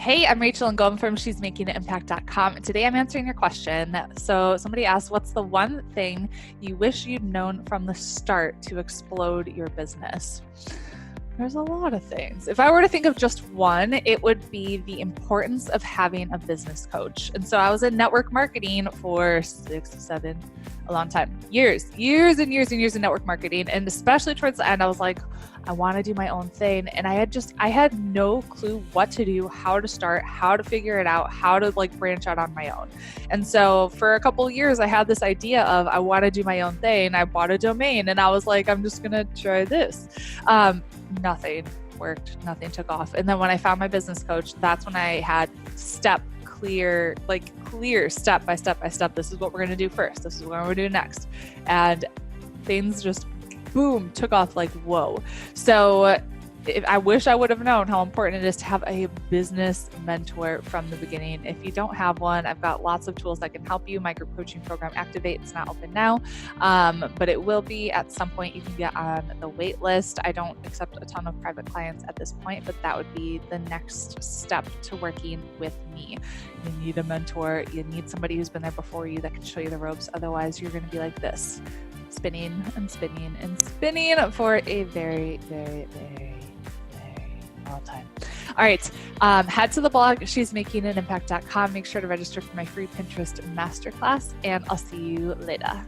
Hey, I'm Rachel Ngom from she'smakingimpact.com. Today I'm answering your question. So somebody asked, what's the one thing you wish you'd known from the start to explode your business? There's a lot of things. If I were to think of just one, it would be the importance of having a business coach. And so I was in network marketing for 6-7, a long time, years and years in network marketing. And especially towards the end, I was like, I want to do my own thing. And I had no clue what to do, how to start, how to figure it out, how to branch out on my own. And so for a couple of years, I had this idea of, I want to do my own thing. I bought a domain and I was like, I'm just going to try this. Nothing worked, nothing took off. And then when I found my business coach, that's when I had clear step by step. This is what we're going to do first. This is what we're going to do next. And things just boom, took off like, whoa. So I wish I would have known how important it is to have a business mentor from the beginning. If you don't have one, I've got lots of tools that can help you. My group coaching program, Activate, it's not open now, but it will be at some point. You can get on the wait list. I don't accept a ton of private clients at this point, but that would be the next step to working with me. You need a mentor. You need somebody who's been there before you that can show you the ropes. Otherwise, you're going to be like this, spinning and spinning and spinning for a very, very, very long time. All right. Head to the blog, she'smakingimpact.com. Make sure to register for my free Pinterest masterclass, and I'll see you later.